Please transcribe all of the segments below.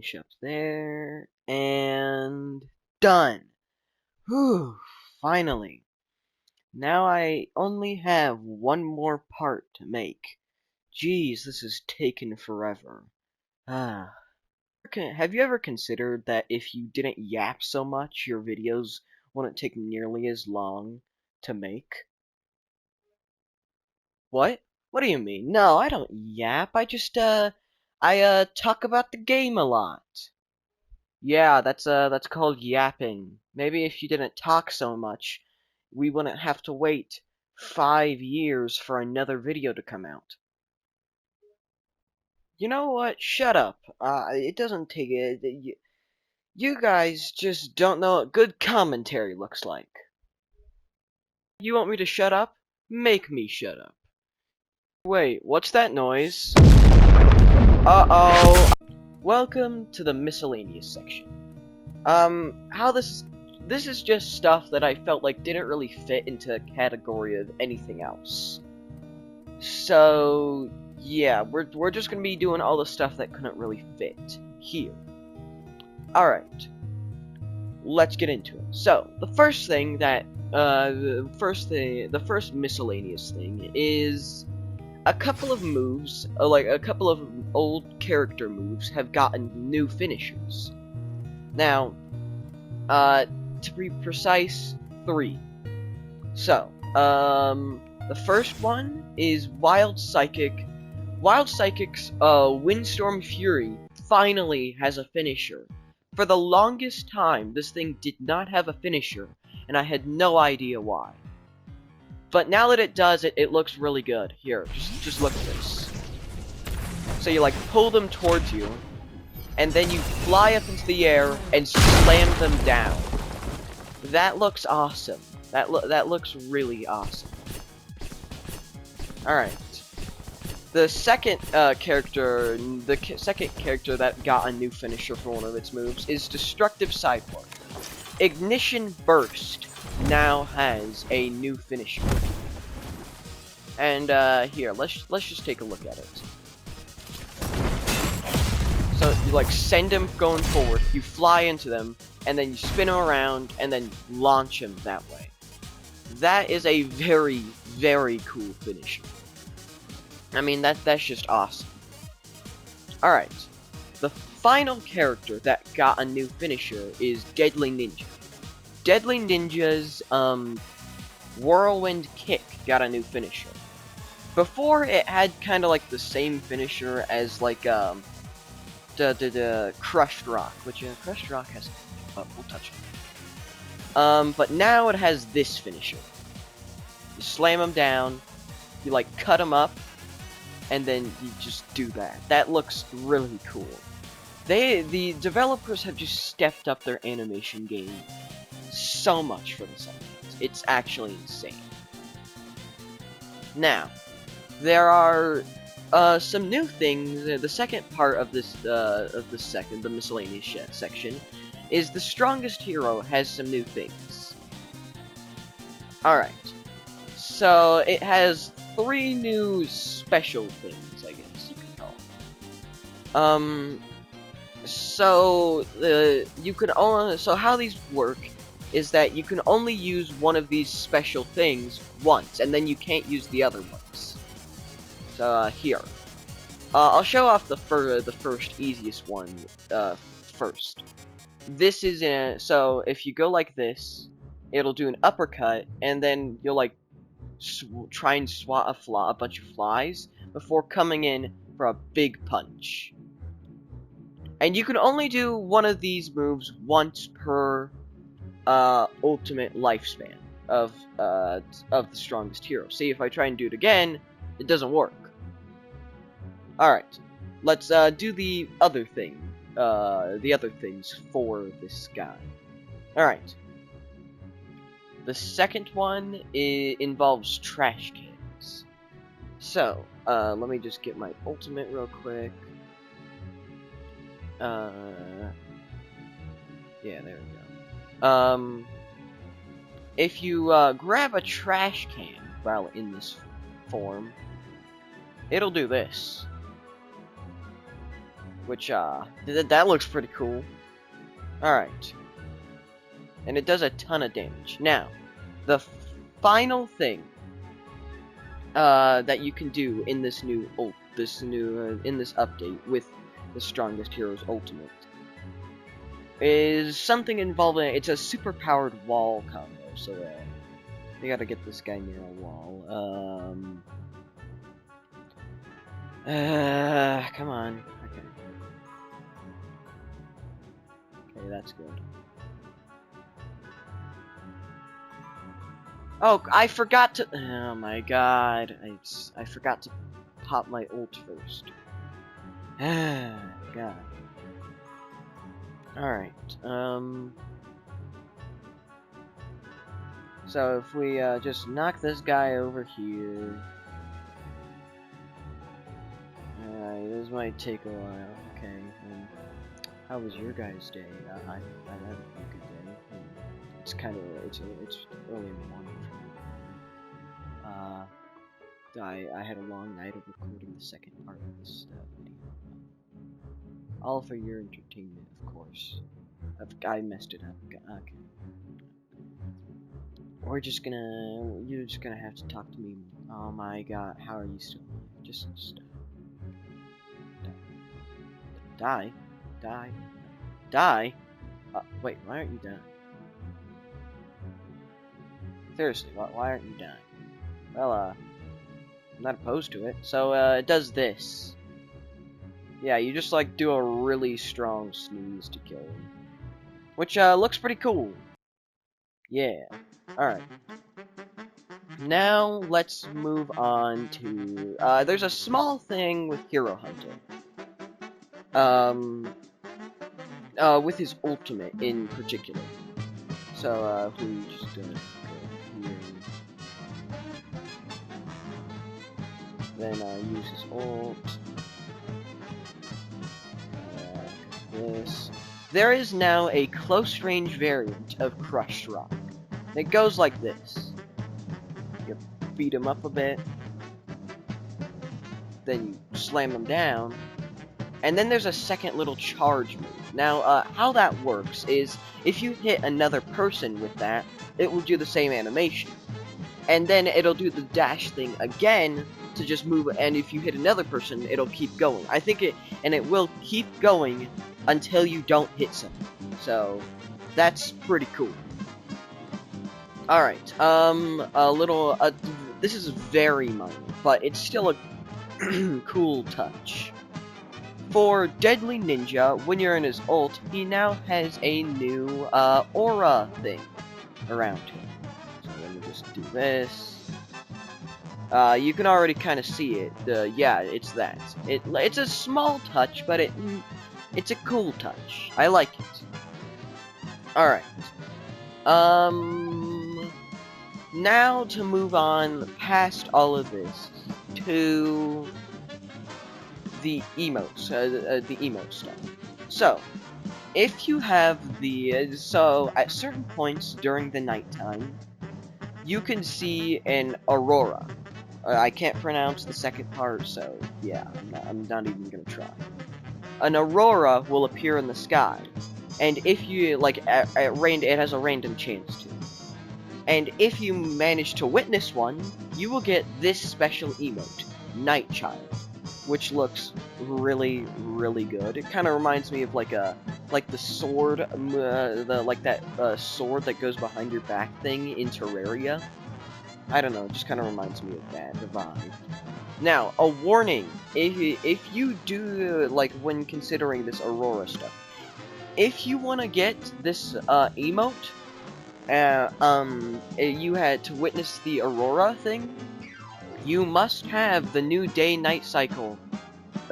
finish up there, and done! Whew, finally. Now I only have one more part to make. Geez, this has taken forever. Ah. Have you ever considered that if you didn't yap so much, your videos wouldn't take nearly as long to make? What? What do you mean? No, I don't yap. I talk about the game a lot. Yeah, that's called yapping. Maybe if you didn't talk so much, we wouldn't have to wait 5 years for another video to come out. You know what? Shut up. It doesn't take it. You guys just don't know what good commentary looks like. You want me to shut up? Make me shut up. Wait, what's that noise? Uh-oh. Welcome to the miscellaneous section. How this is just stuff that I felt like didn't really fit into a category of anything else. So, yeah, we're just gonna be doing all the stuff that couldn't really fit here. Alright. Let's get into it. So, the first thing that the first miscellaneous thing is a couple of moves, like a couple of old character moves have gotten new finishers. Now, to be precise, 3. So, the first one is Wild Psychic. Wild Psychic's Windstorm Fury finally has a finisher. For the longest time, this thing did not have a finisher, and I had no idea why. But now that it does, it looks really good. Here, just look at this. So you like pull them towards you, and then you fly up into the air and slam them down. That looks awesome. That looks really awesome. Alright. The second character that got a new finisher for one of its moves is Destructive Sidewalk. Ignition Burst now has a new finisher. And here, let's just take a look at it. So you like send them going forward, you fly into them, and then you spin them around, and then launch them that way. That is a very, very cool finisher. I mean, that's just awesome. Alright. The final character that got a new finisher is Deadly Ninja. Deadly Ninja's, Whirlwind Kick got a new finisher. Before, it had kind of like the same finisher as, like, the Crushed Rock, which, Crushed Rock has, but we'll touch it. But now it has this finisher. You slam them down, you, like, cut them up, and then you just do that. That looks really cool. The developers have just stepped up their animation game so much for this update. It's actually insane. Now, there are some new things. The second part of this the miscellaneous section, is the strongest hero has some new things. Alright. So, it has 3 new special things, I guess you could call them. So how these work is that you can only use one of these special things once, and then you can't use the other ones. So, here. I'll show off the first easiest one, first. This is so if you go like this, it'll do an uppercut, and then you'll, like, try and swat a bunch of flies before coming in for a big punch. And you can only do one of these moves once per ultimate lifespan of the strongest hero. See, if I try and do it again, it doesn't work. Alright, let's do the other things for this guy. Alright. The second one involves trash cans. So, let me just get my ultimate real quick. Yeah, there we go. If you grab a trash can while in this form, it'll do this. which, that looks pretty cool. Alright. And it does a ton of damage. Now, the final thing that you can do in this new in this update with the Strongest Heroes Ultimate is something involving, it's a super powered wall combo. So you gotta get this guy near a wall. Come on. Okay, that's good. Oh, I forgot to. Oh my god, I forgot to pop my ult first. God. Alright, so if we, just knock this guy over here. Alright, this might take a while. Okay, how was your guys' day? I had a good day. It's it's early in the morning for me. I had a long night of recording the second part of this video. All for your entertainment, of course. I messed it up. Okay. You're just gonna have to talk to me. Oh my god, how are you still alive? Just die. Die? Wait, why aren't you dying? Seriously, why aren't you dying? Well, I'm not opposed to it. So, it does this. Yeah, you just, like, do a really strong sneeze to kill him. Which, looks pretty cool. Yeah. Alright. Now, let's move on to, there's a small thing with Hero Hunter. With his ultimate in particular. So, if we just go here. Then, use his ult. This. There is now a close-range variant of Crushed Rock. It goes like this. You beat him up a bit. Then you slam him down. And then there's a second little charge move. Now, how that works is, if you hit another person with that, it will do the same animation. And then it'll do the dash thing again to just move, and if you hit another person, it'll keep going. It will keep going until you don't hit someone. So, that's pretty cool. Alright, this is very minor, but it's still a cool touch. For Deadly Ninja, when you're in his ult, he now has a new, aura thing around him. So let me just do this. You can already kind of see it. Yeah, it's that. It's a small touch, but it's a cool touch. I like it. Alright. Now to move on past all of this to the emotes, the emote stuff. So, if you have so at certain points during the nighttime, you can see an aurora. I can't pronounce the second part, so yeah, I'm not even gonna try. An aurora will appear in the sky, and if you, it has a random chance to. And if you manage to witness one, you will get this special emote, Night Child, which looks really, really good. It kind of reminds me of like the sword, that sword that goes behind your back thing in Terraria. I don't know, it just kind of reminds me of that, the vibe. Now, a warning, if you do, when considering this Aurora stuff, if you want to get this, emote, you had to witness the Aurora thing, you must have the new day-night cycle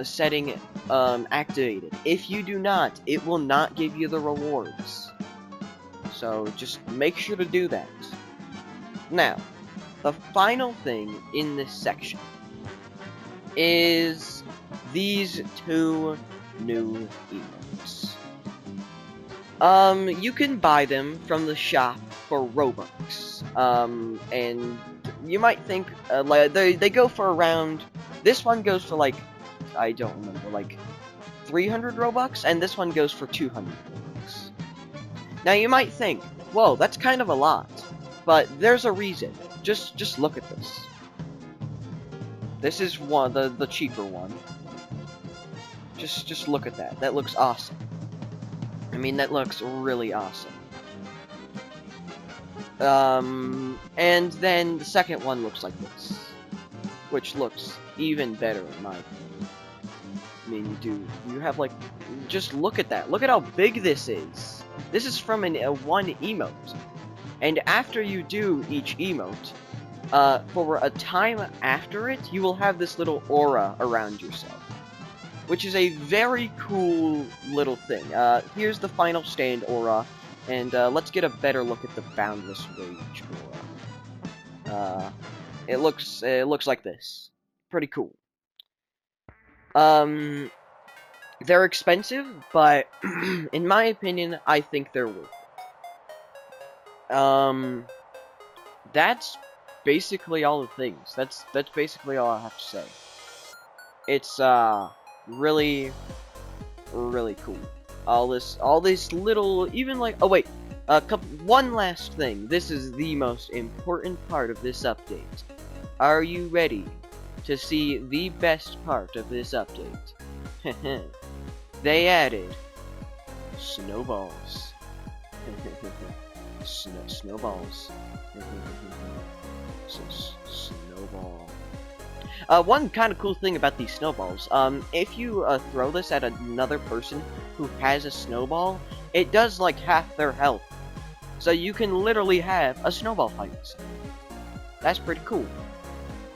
setting, activated. If you do not, it will not give you the rewards. So, just make sure to do that. Now, the final thing in this section is these two new emotes. You can buy them from the shop for Robux. And you might think, they go for around, this one goes for I don't remember, 300 Robux, and this one goes for 200 Robux. Now you might think, whoa, that's kind of a lot, but there's a reason. Just look at this. This is the cheaper one. Just look at that. That looks awesome. I mean, that looks really awesome. And then the second one looks like this, which looks even better in my opinion. I mean, you have like, just look at that. Look at how big this is. This is from one emote. And after you do each emote, for a time after it, you will have this little aura around yourself, which is a very cool little thing. Here's the final stand aura, and let's get a better look at the Boundless Rage aura. It looks like this. Pretty cool. They're expensive, but in my opinion, I think they're worth it. That's basically all the things. That's basically all I have to say. It's really cool. All this little, even like, oh wait, one last thing. This is the most important part of this update. Are you ready to see the best part of this update? They added snowballs. Snowballs. Snowball. One kind of cool thing about these snowballs, if you throw this at another person who has a snowball, it does like half their health. So you can literally have a snowball fight. That's pretty cool.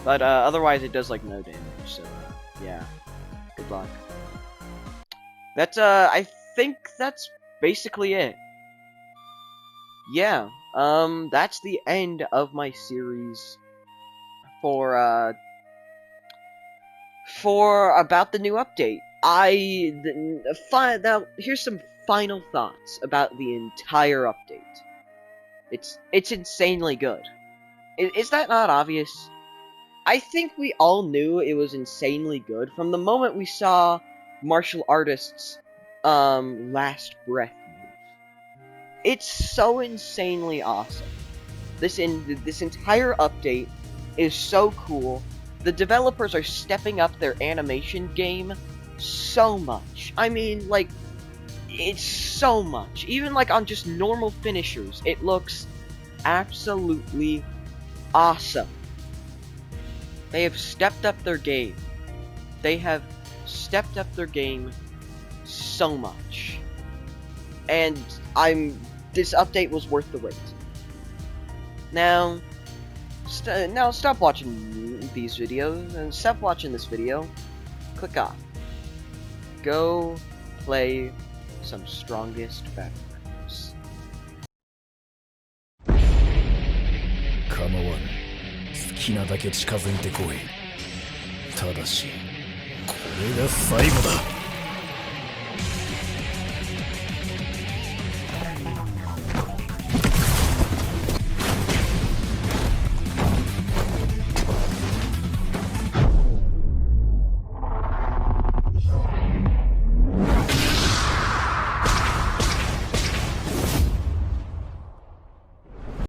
But otherwise it does like no damage, so yeah. Good luck. That's I think that's basically it. Yeah, that's the end of my series for about the new update. Now here's some final thoughts about the entire update. It's insanely good. Is that not obvious? I think we all knew it was insanely good from the moment we saw martial artists' last breath move. It's so insanely awesome. This entire update is so cool. The developers are stepping up their animation game so much. I mean, like, it's so much. Even like on just normal finishers, it looks absolutely awesome. They have stepped up their game. They have stepped up their game so much. And this update was worth the wait. Now stop watching these videos and stop watching this video. Click off. Go play some strongest Battlegrounds. 構わぬ。好きなだけ近づいてこい。ただし、これが最後だ。